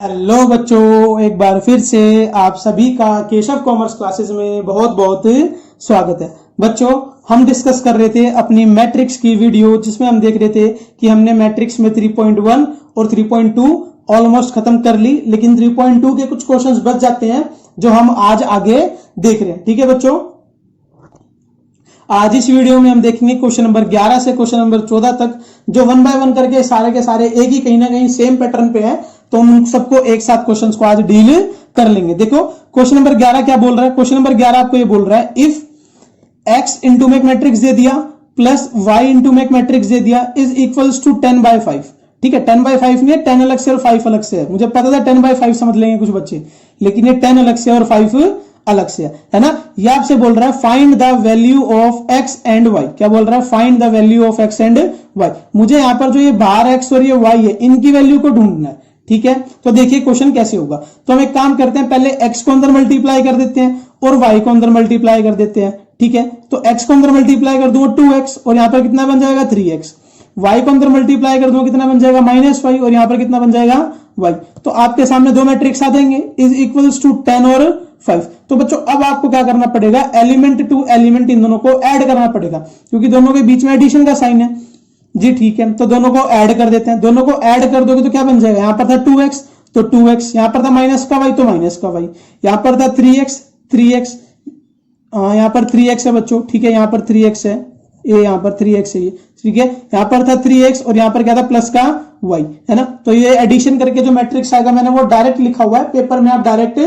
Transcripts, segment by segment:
Hello बच्चों, एक बार फिर से आप सभी का केशव कॉमर्स क्लासेस में बहुत बहुत स्वागत है। बच्चों, हम डिस्कस कर रहे थे अपनी मैट्रिक्स की वीडियो, जिसमें हम देख रहे थे कि हमने मैट्रिक्स में 3.1 और 3.2 ऑलमोस्ट खत्म कर ली, लेकिन 3.2 के कुछ क्वेश्चंस बच जाते हैं जो हम आज आगे देख रहे हैं। ठीक है बच्चों, आज इस वीडियो में हम देखेंगे क्वेश्चन नंबर 11 से क्वेश्चन नंबर 14 तक, जो वन बाय वन करके सारे के सारे एक ही कहीं ना कहीं सेम पैटर्न पे है, तो हम सबको एक साथ क्वेश्चंस को आज डील कर लेंगे। देखो क्वेश्चन नंबर 11 क्या बोल रहा है। क्वेश्चन नंबर 11 आपको ये बोल रहा है, इफ x इंटू में मैट्रिक्स दे दिया प्लस y इंटू में मैट्रिक्स दे दिया इज इक्वल्स टू 10/5। ठीक है, 10/5 नहीं है, 10 अलग से और 5 अलग से है। मुझे पता था 10/5 समझ लेंगे कुछ बच्चे, लेकिन ये 10 अलग से और 5 अलग से है ना। ये आपसे बोल रहा है find the value of x and y। क्या बोल रहा है? Find the value of x and y। मुझे यहां पर जो ये बाहर x और ये y है, इनकी वैल्यू को ढूंढना है। ठीक है, तो देखिए क्वेश्चन कैसे होगा। तो हम एक काम करते हैं, पहले x को अंदर मल्टीप्लाई कर देते हैं और y को अंदर मल्टीप्लाई कर देते हैं। ठीक है, तो x को अंदर मल्टीप्लाई कर दूंगा 2x और यहां पर कितना बन जाएगा 3x। y को अंदर मल्टीप्लाई कर दूंगा, कितना बन जाएगा -y और यहां पर कितना बन जाएगा y। तो आपके सामने दो मैट्रिक्स आ जाएंगे, इज इक्वल्स टू 10 और 5। तो बच्चों अब आपको क्या करना पड़ेगा, एलिमेंट टू एलिमेंट इन दोनों को ऐड करना पड़ेगा, क्योंकि दोनों के बीच में एडिशन का साइन है जी। ठीक है, तो दोनों को ऐड कर देते हैं। दोनों को ऐड कर दोगे तो क्या बन जाएगा, यहां पर था 2x तो 2x, यहां पर था माइनस का y तो माइनस का y, यहां पर था 3x, यहां पर 3x है बच्चों। ठीक है, यहां पर 3x है, ये यहां पर 3x है ये। ठीक है, यहां पर था 3x और यहां पर क्या था प्लस का y, है ना। तो ये एडिशन करके जो मैट्रिक्स आएगा, मैंने वो डायरेक्ट लिखा हुआ है पेपर में, आप डायरेक्ट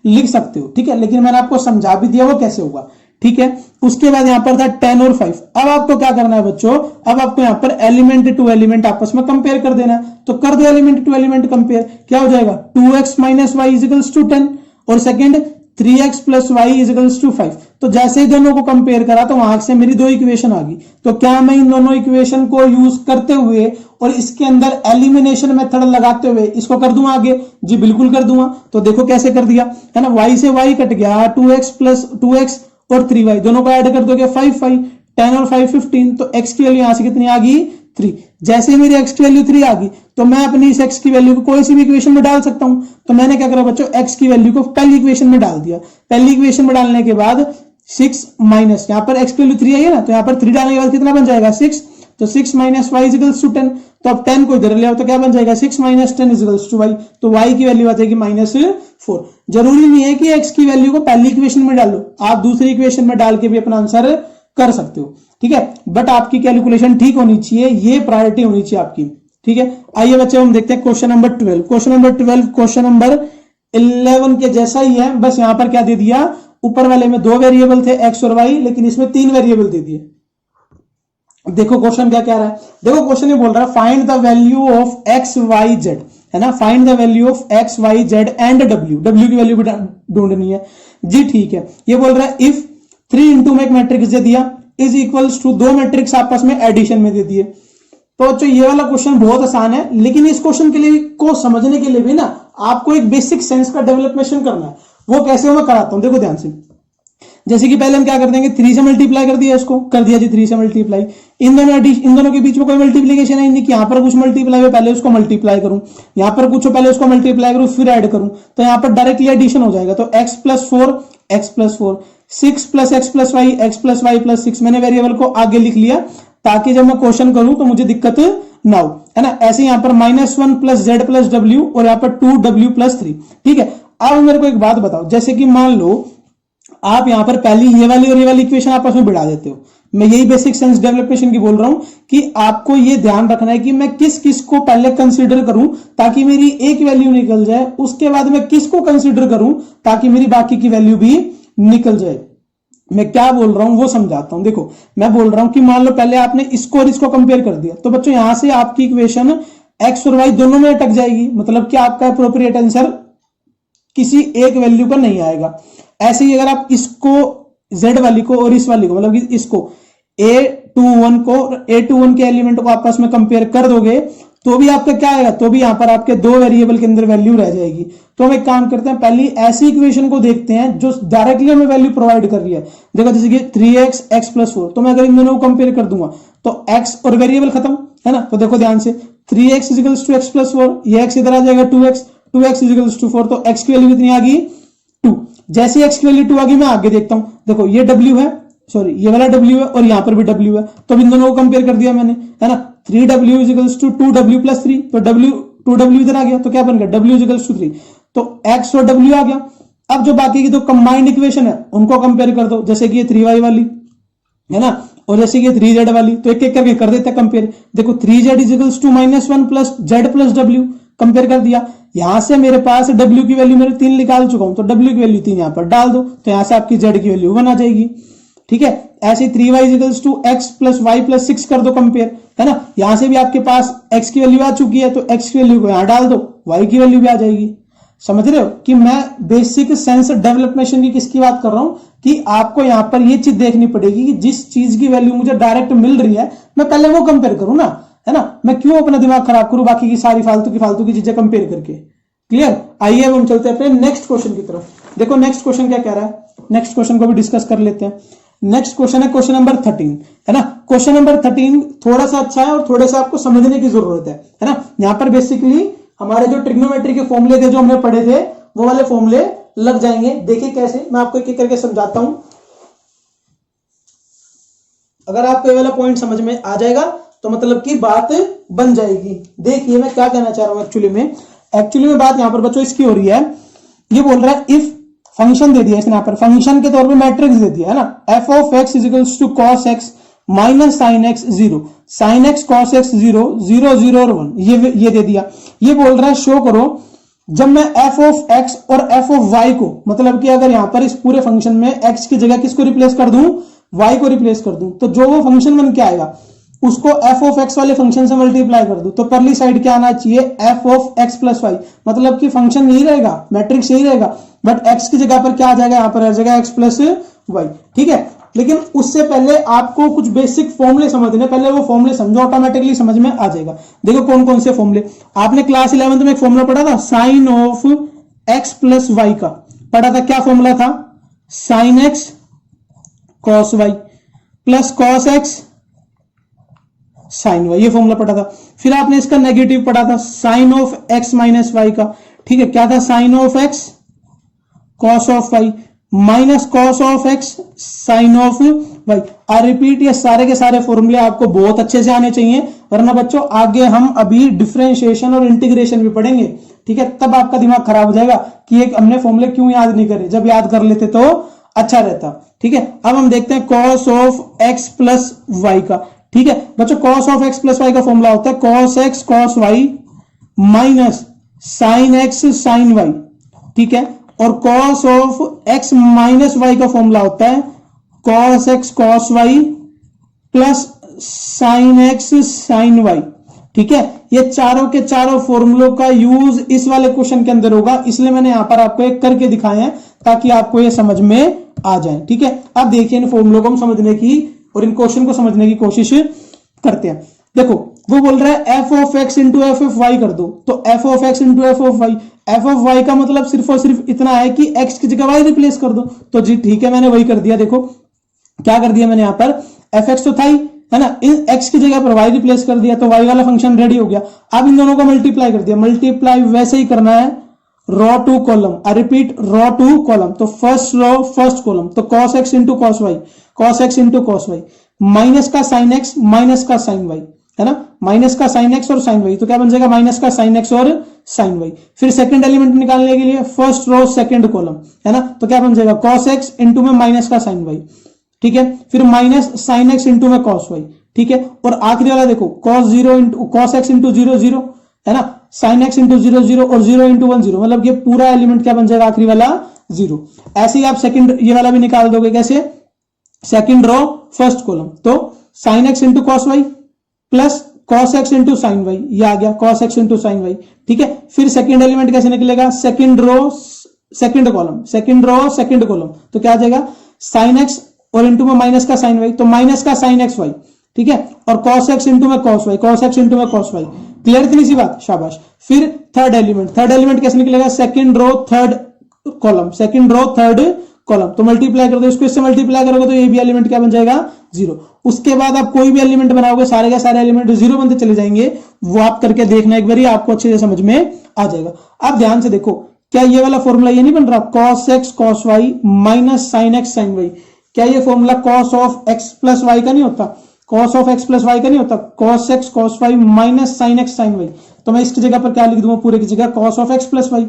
लिख सकते हो। ठीक है, लेकिन मैंने आपको समझा भी दिया वो कैसे होगा। ठीक है, उसके बाद यहां पर था 10 और 5। अब आपको क्या करना है बच्चों, अब आपको यहां पर एलिमेंट टू एलिमेंट आपस में कंपेयर कर देना है। तो कर दो एलिमेंट टू एलिमेंट कंपेयर, क्या हो जाएगा 2x minus y equals to 10 और second 3x plus y equals to 5। तो जैसे ही दोनों को कंपेयर करा तो वहां से मेरी दो इक्वेशन आ गई। तो क्या मैं इन दोनों इक्वेशन को यूज करते हुए और इसके अंदर एलिमिनेशन मेथड लगाते हुए इसको कर दूंगा आगे? जी बिल्कुल कर दूंगा। तो देखो कैसे कर दिया, है ना। y से y कट गया, 2x प्लस 2x और 3y, दोनों को ऐड कर दोगे 5 10 और 5 15। तो x की वैल्यू यहां से कितनी आ गई 3। जैसे मेरी x की वैल्यू 3 आ गई तो मैं अपनी इस x की वैल्यू को कोई सी भी इक्वेशन में डाल सकता हूं। तो मैंने क्या करा बच्चों, x की वैल्यू को पहली इक्वेशन में डाल दिया। पहली इक्वेशन में डालने के बाद 6 माइनस, यहां पर x की वैल्यू 3 आई है ना, तो यहां पर 3 डालने के बाद कितना बन जाएगा 6। तो 6 माइनस y इक्वल्स टू 10। तो अब 10 को इधर ले आओ तो क्या बन जाएगा 6 माइनस 10 इक्वल्स टू y। तो y की वैल्यू आ जाएगी -4। जरूरी नहीं है कि x की वैल्यू को पहली इक्वेशन में डालो, आप दूसरी इक्वेशन में डाल के भी अपना आंसर कर सकते हो। ठीक है, बट आपकी कैलकुलेशन ठीक होनी चाहिए, ये प्रायोरिटी होनी चाहिए आपकी। ठीक है, आइए बच्चे हम देखते हैं question number 12। Question number 12 question number 11 के जैसा ही है, बस यहां पर क्या दे दिया, ऊपर वाले में दो वेरिएबल थे x और y, लेकिन इसमें 3 वेरिएबल दे दिए। देखो क्वेश्चन क्या कह रहा है, देखो क्वेश्चन ये बोल रहा है find the value of x y z, है ना। Find the value of x y z and w की वैल्यू भी ढूंढनी है जी। ठीक है, ये बोल रहा है इफ 3 इंटू में एक मैट्रिक्स दे दिया इज इक्वल्स टू दो मैट्रिक्स आपस में एडिशन में दे दिए। तो बच्चों ये वाला क्वेश्चन बहुत आसान है, लेकिन इस क्वेश्चन के लिए को समझने के लिए भी ना आपको एक बेसिक सेंस का डेवलपमेंट करना है। वो कैसे मैं कराता हूं, देखो ध्यान से। जैसे कि पहले हम क्या कर देंगे, 3 से मल्टीप्लाई कर दिया, इसको कर दिया जी 3 से मल्टीप्लाई। इन दोनों के बीच में कोई मल्टीप्लीकेशन है नहीं कि यहां पर कुछ मल्टीप्लाई हो पहले उसको मल्टीप्लाई करूं, यहां पर कुछ हो पहले उसको मल्टीप्लाई करूं फिर ऐड करूं। तो यहां पर डायरेक्टली एडिशन हो जाएगा। तो x plus 4 6 plus x plus y, x plus y plus 6। मैंने वेरिएबल को आगे लिख लिया ताकि जब मैं क्वेश्चन करूं तो मुझे दिक्कत ना हो, है ना। ऐसे यहां पर -1 प्लस z प्लस w और यहां पर 2w प्लस 3। ठीक है, अब मेरे को एक बात बताओ, जैसे कि मान लो आप यहां पर पहली ये वाली और ये वाली इक्वेशन आपस में बिठा देते हो। मैं यही बेसिक सेंस डेवलपमेंट की बोल रहा हूं कि आपको ये ध्यान रखना है कि मैं किस किस को पहले कंसीडर करूं ताकि मेरी एक वैल्यू निकल जाए, उसके बाद मैं किसको कंसीडर करूं ताकि मेरी बाकी की वैल्यू भी निकल जाए। मैं क्या बोल रहा हूं वो समझाता हूं। देखो मैं बोल रहा हूं कि मान लो पहले आपने इसको और इसको कंपेयर कर दिया, तो बच्चों यहां से आपकी इक्वेशन x और y दोनों में अटक जाएगी, मतलब कि आपका अप्रोप्रिएट आंसर किसी एक वैल्यू पर नहीं आएगा। ऐसे ही अगर आप इसको z वाली को और इस वाली को, मतलब कि इसको a21 के एलिमेंट को आपस में कंपेयर कर दोगे तो भी आपका क्या आएगा, तो भी यहां पर आपके दो वेरिएबल के अंदर वैल्यू रह जाएगी। तो हम एक काम करते हैं, पहली ऐसी इक्वेशन को देखते हैं जो डायरेक्टली हमें वैल्यू प्रोवाइड कर रही है। देखो जैसे कि 3x x प्लस 4, तो मैं अगर इन दोनों को कंपेयर कर दूंगा तो x और वेरिएबल खत्म, है ना। तो देखो ध्यान से 3x equals to x plus 4, ये x इधर आ जाएगा 2x, 2x इजिकल्स टू 4, तो x की वैल्यू कितनी आ गई 2। जैसे x की वैल्यू 2 आ गई, मैं आगे देखता हूं, देखो ये w है, सॉरी ये वाला w है और यहां पर भी w है, तो इन दोनों को कंपेयर कर दिया मैंने, है ना। 3w equals to 2w plus 3, तो w 2w इधर आ गया, तो क्या बन गया w इजिकल्स टू 3, तो x और w आ गया। अब जो बाकी की दो कंबाइंड इक्वेशन है उनको कंपेयर कर दो, जैसे कि ये 3y वाली है ना, और जैसे कि 3z वाली, तो एक एक करके कर देते हैं कंपेयर। देखो 3z equals to -1 plus z plus w, compare कर दिया। यहां से मेरे पास w की वैल्यू मैंने 3 निकाल चुका हूं, तो w की वैल्यू 3 यहां पर डाल दो, तो यहां से आपकी z की वैल्यू 1 आ जाएगी। ठीक है, ऐसे 3y equals to x plus y plus 6 कर दो कंपेयर, है ना। यहां से भी आपके पास x की वैल्यू आ चुकी है, तो x की वैल्यू को यहां डाल दो, y की वैल्यू भी आ जाएगी। समझ रहे हो कि मैं बेसिक सेंस डेवलपमेंट की किसकी बात कर रहा हूं, कि आपको यहां पर ये चीज देखनी पड़ेगी कि जिस चीज की वैल्यू मुझे डायरेक्ट मिल रही है मैं पहले वो कंपेयर करूं ना, है ना। मैं क्यों अपना दिमाग खराब करूं बाकी की सारी फालतू की चीजें कंपेयर करके। क्लियर। आइए अब हम चलते हैं अपने नेक्स्ट क्वेश्चन की तरफ। देखो नेक्स्ट क्वेश्चन क्या कह रहा है, नेक्स्ट क्वेश्चन को भी डिस्कस कर लेते हैं। नेक्स्ट क्वेश्चन है क्वेश्चन नंबर 13, है ना। क्वेश्चन नंबर 13 थोड़ा सा अच्छा है और थोड़ा सा आपको समझने की जरूरत है ना। यहां पर बेसिकली हमारे जो ट्रिग्नोमेट्री के फॉर्मूले थे जो हमने पढ़े थे वो वाले फॉर्मूले लग जाएंगे। देखिए कैसे, मैं आपको एक एक करके समझाता हूं। अगर आपको ये वाला पॉइंट समझ में आ जाएगा तो मतलब की बात बन जाएगी। देखिए मैं क्या कहना चाह रहा हूं एक्चुअली में बात यहां पर बच्चों इसकी हो रही है। ये बोल रहा है इफ फंक्शन दे दिया इसने, यहां पर फंक्शन के तौर पे मैट्रिक्स दे दिया है ना, f of x equals to cos x minus sine x 0, sine x cos x 0, 0 0 और 1, ये दे दिया। ये बोल रहा है शो करो जब मैं f ऑफ x और f ऑफ y को, मतलब कि अगर यहां पर इस पूरे फंक्शन में x की जगह किसको रिप्लेस कर दूं, y को रिप्लेस कर दूं, तो जो वो फंक्शन बन के आएगा उसको f ऑफ x वाले फंक्शन से मल्टीप्लाई कर दूं, तो परली साइड क्या आना चाहिए, f of x plus y, मतलब कि फंक्शन नहीं रहेगा, मैट्रिक्स यही रहेगा, बट x की जगह पर क्या आ जाएगा, यहां पर आ जाएगा x प्लस वाई। ठीक है, लेकिन उससे पहले आपको कुछ बेसिक फॉर्मूले समझने, पहले वो फॉर्मूले समझो, ऑटोमेटिकली समझ में आ जाएगा। देखो कौन कौन से फॉर्मूले आपने क्लास 11 में एक फॉर्मूला पढ़ा था sine of x plus y का, पढ़ा था। क्या फॉर्मूला था, sine x cos y plus cos x sine y, ये फॉर्मूला पढ़ा था। फिर आपने इसका नेगेटिव पढ़ा था sine of x minus y का। ठीक है, क्या था, sine of x cos of y minus cos of x sine of y. I repeat, ये सारे के सारे फॉर्मूले आपको बहुत अच्छे से आने चाहिए, वरना बच्चों आगे हम अभी डिफरेंशिएशन और इंटीग्रेशन भी पढ़ेंगे। ठीक है, तब आपका दिमाग खराब हो जाएगा कि एक हमने फॉर्मूले क्यों याद नहीं करे, जब याद कर लेते तो अच्छा रहता। ठीक है, अब हम देखते हैं cos of x plus y का। ठीक है बच्चों, cos of x plus y का फॉर्मूला होता है cos x cos y minus sine x sine y. ठीक है, और cos of x minus y का फॉर्मूला होता है cos x cos y plus sine x sine y. ठीक है, ये चारों के चारों फॉर्मूलों का यूज इस वाले क्वेश्चन के अंदर होगा, इसलिए मैंने यहां पर आपको एक करके दिखाए हैं ताकि आपको ये समझ में आ जाए। ठीक है, अब देखिए इन फॉर्मूलों को हम समझने की और इन क्वेश्चन को समझने की कोशिश करते हैं। देखो वो बोल रहा है f of x into f of y कर दो, तो f of x into f of y, f of y का मतलब सिर्फ और सिर्फ इतना है कि x की जगह y रिप्लेस कर दो। तो जी ठीक है, मैंने वही कर दिया। देखो क्या कर दिया मैंने, यहां पर एफ एक्स तो था ही, है ना, इन x की जगह पर y रिप्लेस कर दिया, तो y वाला फंक्शन रेडी हो गया। अब इन दोनों को मल्टीप्लाई कर दिया, मल्टीप्लाई वैसे ही करना है row two column, I repeat row two column, तो फर्स्ट रो फर्स्ट कॉलम, तो cos x into cos y, cos x into cos y, minus का साइन x माइनस का साइन वाई, है ना, माइनस का साइन x और sine y, तो क्या बन जाएगा माइनस का साइन x और साइन वाई। फिर सेकंड एलिमेंट निकालने के लिए फर्स्ट रो सेकंड कॉलम, है ना, तो क्या बन जाएगा cos x इंटू में माइनस का साइन वाई। ठीक है, फिर माइनस साइन x इंटू में cos वाई। ठीक है, और आखिरी वाला देखो cos x इंटू 0 0, है ना, साइन x इंटू 0 0 और 0 इंटू 1 0, मतलब ये पूरा एलिमेंट क्या बन जाएगा आखिरी वाला 0। ऐसे ही आप सेकंड ये वाला भी निकाल दोगे, कैसे, सेकंड रो फर्स्ट कॉलम, तो sine x into cos y plus cos x into sine y, ये आ गया cos x into sine y. ठीक है, फिर सेकंड एलिमेंट कैसे निकलेगा, second row second column, second row second column, तो क्या आ जाएगा साइन x और इंटू में माइनस का साइन वाई, तो माइनस का साइन एक्स वाई। ठीक है, और cos x इंटू में cos Y, cos x into में cos वाई। क्लियर इतनी सी बात, शाबाश। फिर थर्ड एलिमेंट कैसे निकलेगा, second row third column, second row third column, तो मल्टीप्लाई कर दो, इसको इससे मल्टीप्लाई करोगे तो ये भी एलिमेंट क्या बन जाएगा 0। उसके बाद आप कोई भी एलिमेंट बनाओगे, सारे के सारे एलिमेंट 0 बनते चले जाएंगे। वो आप करके देखना एक बार, आपको अच्छे से समझ में आ जाएगा। आप ध्यान से देखो, क्या ये वाला फॉर्मूला ये नहीं बन रहा, cos x cos y minus sin x sin y, क्या ये formula cos of x plus y का नहीं होता, cos of x plus y का नहीं होता, cos x cos y minus sin x sin y। तो मैं इसकी जगह पर क्या लिख दूंगा, पूरे की जगह cos of x plus y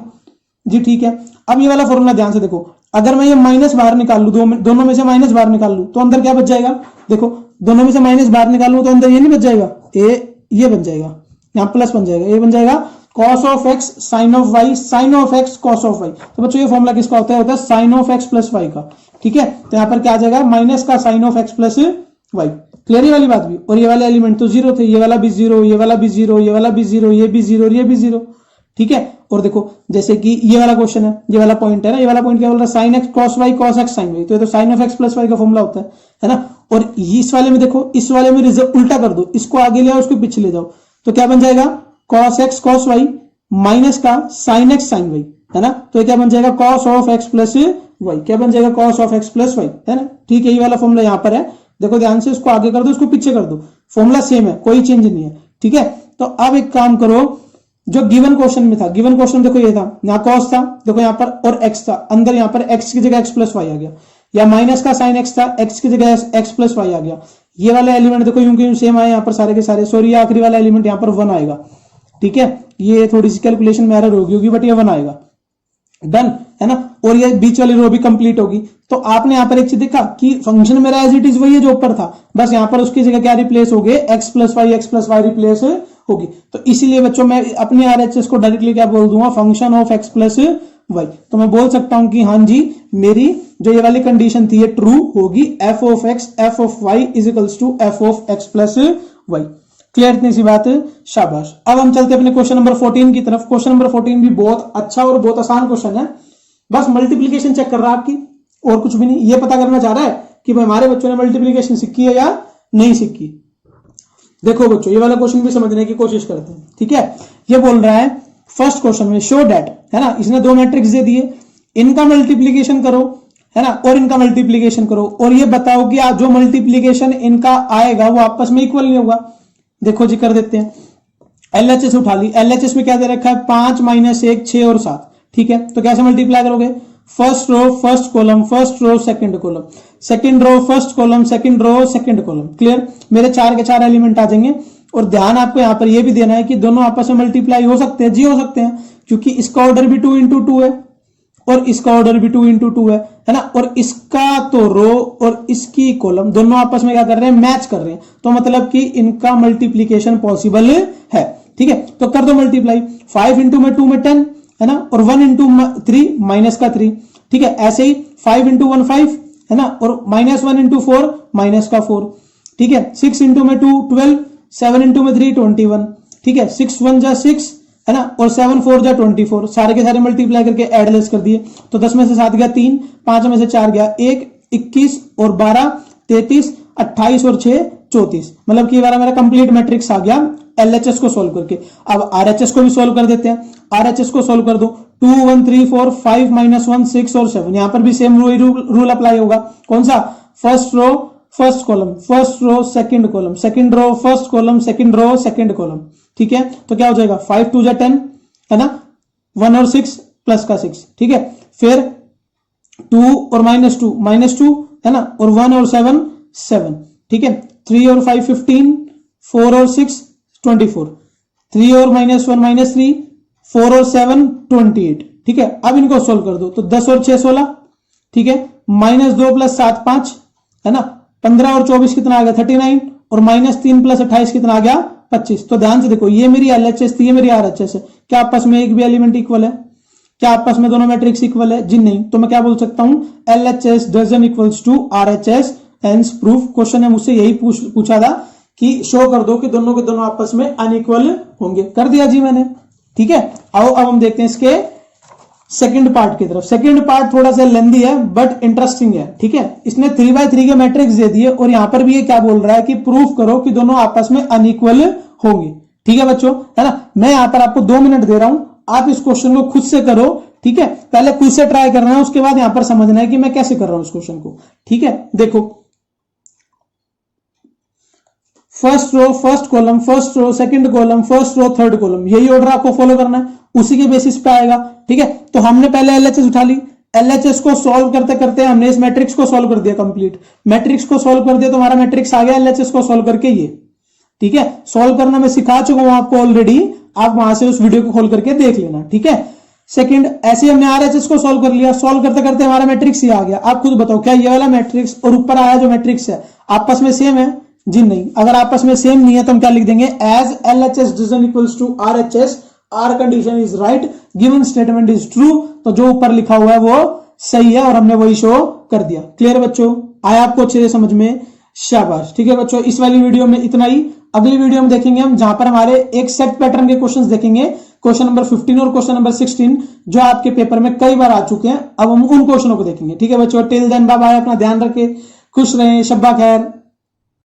जी, ठीक है। अब ये वाला फॉर्मूला ध्यान से देखो, अगर मैं ये माइनस बाहर निकाल लू, दोनों में से माइनस बाहर निकाल लू तो अंदर क्या बच जाएगा, देखो दोनों में से माइनस बाहर निकाल लू तो अंदर ये नहीं बच जाएगा, ये बन जाएगा, यहाँ प्लस बन जाएगा, ये बन जाएगा cos of x sin of y sin of x cos of y। तो बच्चों ये फॉर्मूला किसका होता है sin of x plus y का, ठीक है। तो यहाँ पर क्या आ जाएगा, माइनस का sin of x plus y। Clear वाली बात भी, और ये वाले एलिमेंट तो 0 थे, ये वाला भी 0, ये वाला भी 0, ये वाला भी 0, ये भी 0 और ये भी 0, ठीक है। और देखो जैसे कि ये वाला क्वेश्चन है, ये वाला पॉइंट है ना, ये वाला पॉइंट क्या बोल रहा है, sin x cos y cos x sin y, तो ये तो sin of x plus y का फॉर्मूला होता है ना। और इस वाले में देखो, इस वाले में उल्टा कर दो, इसको आगे ले आओ, उसको पीछे ले जाओ, तो क्या बन जाएगा cos x cos y minus का sin x sin y, है ना। तो ये क्या बन जाएगा cos of x plus y, क्या बन जाएगा cos of x plus y, है ना, ठीक है। ये वाला फॉर्मूला यहाँ पर है, देखो ध्यान से, इसको आगे कर दो, इसको पीछे कर दो, फॉर्मूला सेम है, कोई चेंज नहीं है, ठीक है। तो अब एक काम करो, जो गिवन क्वेश्चन में था, गिवन क्वेश्चन देखो ये था, यहाँ cos था, देखो यहाँ पर, और x था, अंदर यहाँ पर x की जगह x प्लस y आ गया, या माइनस का sin x था, x की जगह x प्लस y आ गया। ये वाला एलिमेंट देखो यूं क्यों सेम आए यहाँ पर सारे के सारे, सॉरी ये आखिरी वाला एलिमेंट यहाँ पर 1 आएगा, ठीक है। ये थोड़ी सी कैलकुलेशन में एरर होगी बट ये 1 आएगा, डन है ना। और ये बीच वाली रो भी कंप्लीट होगी। तो आपने यहाँ पर एक चीज देखा कि फंक्शन मेरा एज इट इज वही है जो ऊपर था, बस यहाँ पर उसकी जगह क्या रिप्लेस हो गए, x प्लस वाई रिप्लेस होगी। तो इसीलिए बच्चों मैं अपने RHS को डायरेक्टली क्या बोल दूंगा, function of x plus y. तो मैं बोल सकता हूं कि हाँ जी, मेरी जो ये वाली कंडीशन थी ये ट्रू होगी, f of x f of y is equals to f of x plus y. Clear, इतनी सी बात, शाबाश। अब हम चलते अपने क्वेश्चन नंबर 14 की तरफ। क्वेश्चन नंबर 14 भी बहुत अच्छा और बहुत आसान क्वेश्चन है, बस मल्टीप्लीकेशन चेक कर रहा है आपकी, और कुछ भी नहीं। ये पता करना चाह रहा है कि भाई हमारे बच्चों ने मल्टीप्लीकेशन सीखी है या नहीं सीखी। देखो बच्चों, ये वाला क्वेश्चन भी समझने की कोशिश करते हैं, ठीक है। ये बोल रहा है फर्स्ट क्वेश्चन में, शो डेट, है ना, इसने 2 मैट्रिक्स दे दिए, इनका मल्टीप्लीकेशन करो, है ना, और इनका मल्टीप्लीकेशन करो, और ये बताओ कि जो मल्टीप्लीकेशन इनका आएगा वो आपस में इक्वल नहीं होगा। देखो जी, कर देते हैं। LHS उठा ली, LHS में क्या दे रखा है, 5 माइनस 1 6 और 7, ठीक है। तो कैसे मल्टीप्लाई करोगे, first row first column, first row second column, second row first column, second row second column. Clear, मेरे 4 के 4 एलिमेंट आ जाएंगे। और ध्यान आपको यहाँ पर यह भी देना है कि दोनों आपस में मल्टीप्लाई हो सकते हैं, जी हो सकते हैं, क्योंकि इसका ऑर्डर भी 2 into 2 है और इसका ऑर्डर भी 2 into 2 है ना। और इसका तो रो और इसकी कॉलम दोनों आपस में क्या कर रहे हैं, मैच कर रहे हैं, तो मतलब कि इनका मल्टीप्लीकेशन पॉसिबल है, ठीक है। तो कर दो मल्टीप्लाई, 5 into में 2 में 10, है ना, और 1 into 3 माइनस का 3, ठीक है। ऐसे ही 5 into 1 5, है ना, और -1 into 4 माइनस का 4, ठीक है। 6 into में 2 12, 7 into में 3 21, ठीक है। 6 1 जा 6, है ना, और 7 4 जा 24, सारे के सारे मल्टीप्लाई करके एडलेस कर दिए। तो 10 में से 7 गया 3, 5 में से 4 गया 1, 21 और 12 33, 28 और 6 34, मतलब कि बार मेरा कंप्लीट मैट्रिक्स आ गया LHS को सोल्व करके। अब RHS को भी सोल्व कर देते हैं। RHS को सोल्व कर दो, 2 1 3 4 5 -1 6 और 7, यहां पर भी सेम रूल अप्लाई होगा। कौन सा, first row first column, first row second column, second row first column, second row second column, ठीक है। तो क्या हो जाएगा, 5 2 जा 10, है ना, 1 और 6 प्लस का 6, ठीक है। फिर 2 और -2 है ना, और 1 और 7 7, ठीक है। 3 और 5 15, 4 और 6 24, 3 और -1 -3, 4 और 7 28, ठीक है। अब इनको सोल्व कर दो, तो 10 और 6 16, ठीक है। -2 + 7 5, है ना, 15 और 24 कितना आ गया 39, और -3 + 28 कितना आ गया 25। तो ध्यान से देखो, ये मेरी LHS थी, ये मेरी RHS है। क्या आपस में एक भी एलिमेंट इक्वल है, क्या आपस में दोनों मैट्रिक्स इक्वल है, जी नहीं। तो मैं क्या बोल सकता हूं, LHS doesn't equals to RHS, hence proof. Question ने मुझसे यही पूछा था कि शो कर दो कि दोनों के दोनों आपस में अनइक्वल होंगे, कर दिया जी मैंने, ठीक है। आओ अब हम देखते हैं इसके सेकंड पार्ट की तरफ। सेकंड पार्ट थोड़ा सा लेंदी है बट इंटरेस्टिंग है, ठीक है। इसने 3x3 के मैट्रिक्स दे दिए और यहां पर भी ये क्या बोल रहा है कि प्रूफ करो कि दोनों आपस में अनइक्वल होंगे, ठीक है बच्चों, है ना। मैं यहां पर आपको 2 मिनट दे रहा हूं, आप इस क्वेश्चन को खुद से करो, ठीक है, पहले खुद से ट्राई करना है, उसके बाद यहां पर समझना है कि मैं कैसे कर रहा हूं इस क्वेश्चन को। ठीक है, देखो first row, first column, first row, second column, first row, third column, यही ऑर्डर आपको फॉलो करना है, उसी के बेसिस पे आएगा। ठीक है, तो हमने पहले एलएचएस उठा ली, एलएचएस को सॉल्व करते करते हमने इस मैट्रिक्स को सॉल्व कर दिया कंप्लीट, मैट्रिक्स को सॉल्व कर दिया तो हमारा मैट्रिक्स आ गया एलएचएस को सॉल्व करके ये। ठीक है, सॉल्व करना मैं सिखा चुका हूं आपको ऑलरेडी, आप वहां से उस वीडियो को खोल करके देख लेना। ठीक है, सेकंड ऐसे हमने आरएचएस को सॉल्व कर लिया, सॉल्व करते करते हमारा मैट्रिक्स ही आ गया। आप खुद बताओ क्या ये वाला मैट्रिक्स और ऊपर आया जो मैट्रिक्स है आपस में सेम है? जी नहीं। अगर आपस में सेम नहीं है तो हम क्या लिख देंगे, as LHS division equals to RHS, our condition is right, given statement is true, तो जो ऊपर लिखा हुआ है वो सही है और हमने वही शो कर दिया। क्लियर बच्चों, आया आपको अच्छे से समझ में? शाबाश। ठीक है बच्चों, इस वाली वीडियो में इतना ही। अगली वीडियो में देखेंगे हम जहां पर हमारे एक सेट पैटर्न के क्वेश्चंस देखेंगे, क्वेश्चन नंबर 15 और क्वेश्चन नंबर 16 जो आपके पेपर में कई बार आ चुके हैं, अब हम उन क्वेश्चनों को देखेंगे। ठीक है बच्चों, टिल देन बाय बाय, अपना ध्यान रखें, खुश रहें, शब्बा खैर।